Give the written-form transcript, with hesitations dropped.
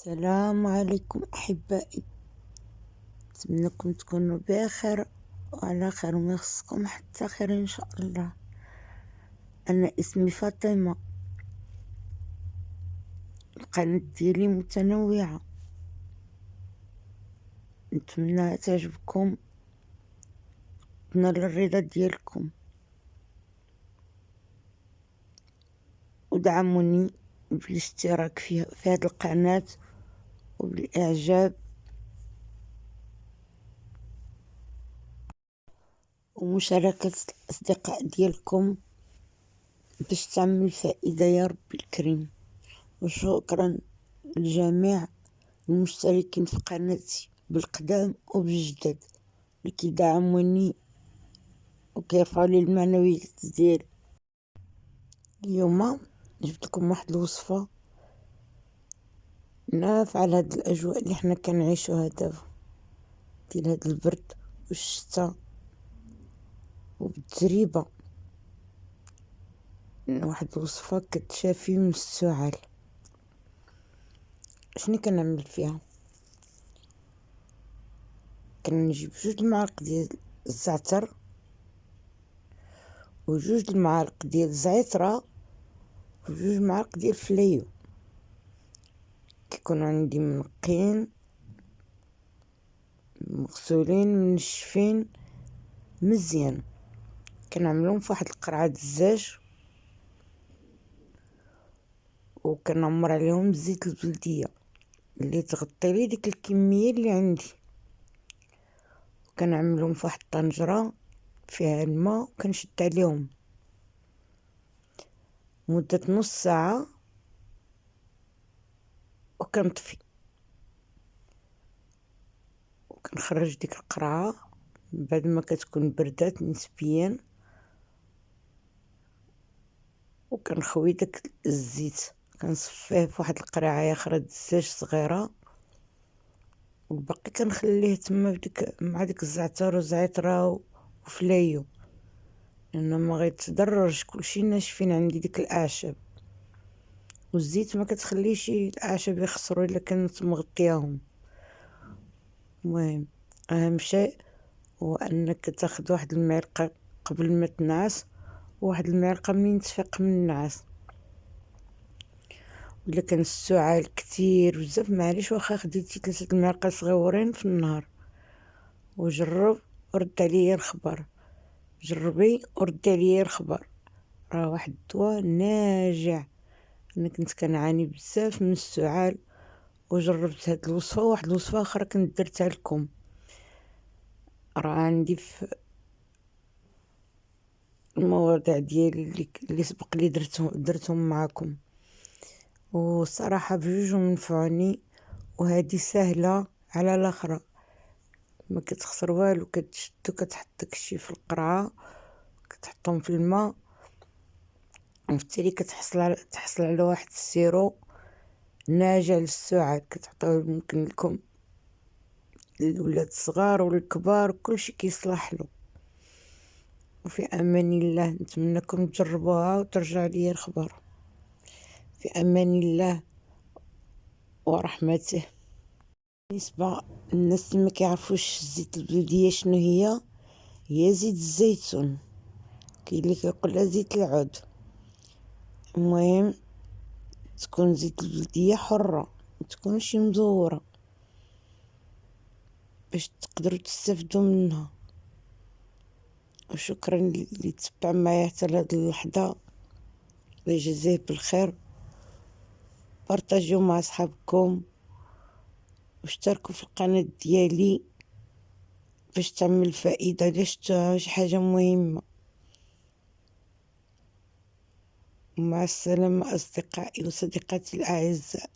السلام عليكم أحبائي، أتمنىكم تكونوا بخير وعلى خير وما يخصكم حتى خير إن شاء الله. أنا اسمي فاطمة، القناة ديالي متنوعة، نتمنى تعجبكم تنال الرضا ديالكم، ودعموني بالاشتراك في هذه القناة وبالإعجاب ومشاركة الأصدقاء ديالكم باش تعمل فائدة يا رب الكريم. وشكرا لجميع المشتركين في قناتي بالقدام وبالجداد اللي كيدعموني وكيرفعوا لي المعنويات ديالي. اليوم جبت لكم واحد الوصفه نافعه على هاد الاجواء اللي حنا كنعيشوها دابا ديال هاد البرد والشتاء وبالتجربه. واحد الوصفه كتشافي من السعال. شنو كنعمل فيها؟ كنجيب 2 المعالق ديال الزعتر و2 المعالق ديال الزعتره و2 معالق ديال الفلايو، كيكونوا عندي منقين مغسولين منشفين مزيان. كنعملهم فواحد القرعه الزاج وكنعمر عليهم زيت البلديه اللي تغطي لي ديك الكميه اللي عندي، وكنعملهم فواحد الطنجره فيها الماء وكنشد عليهم مده نص ساعه وكنطفي وكنخرج ديك القرعه بعد ما كتكون بردات نسبيا، وكنخوي داك الزيت كنصفيه فواحد القرعه اخرى الزاج صغيره، والباقي كنخليه تما بديك مع ديك الزعتر والزعتره وفلايو، لانه ما غيتضررش كلشي ناشفين عندي ديك الاعشاب، والزيت ما كتخليش الاعشاب يخسروا الا كنت مغطياهم. المهم اهم شيء هو انك تاخذ واحد المعلقه قبل ما تنعس وواحد المعلقه منين تفيق من النعاس. الا كان السعال كتير بزاف معليش واخا خديتي 3 المعالق صغيورين في النهار، وجرب ورد عليا الخبر، جربي وردي عليا الخبر، راه واحد الدواء ناجع. انا كنت كنعاني بزاف من السعال وجربت هاد الوصفه وواحد الوصفه اخرى كنت درتها لكم، راه عندي في المواضيع ديالي اللي سبق لي درتهم معكم، والصراحه بجوجهم نفعوني، وهذه سهله على الاخرى ما كتخسر والو. كتشدو كتحط داكشي في القرعه كتحطهم في الماء، وبالتالي تحصل على واحد السيرو ناجع للسعال كتعطيوه ممكن لكم الولاد الصغار والكبار كلشي كيصلح له. وفي امان الله، نتمنىكم تجربوها وترجعوا لي الخبر. في امان الله ورحمته. بالنسبه للناس اللي ما كيعرفوش الزيت البلديه شنو هي زيت الزيتون، كاين اللي كيقولها زيت العود. المهم تكون زيت البلديه حره متكونش مزوره باش تقدروا تستافدوا منها. وشكرا اللي تبع معايا حتى لهاد اللحظه، الله يجزيه بالخير. بارطاجيو مع صحابكم واشتركوا في القناه ديالي باش تعمل فائده شي حاجه مهمه. مع السلامه اصدقائي وصديقاتي الاعزاء.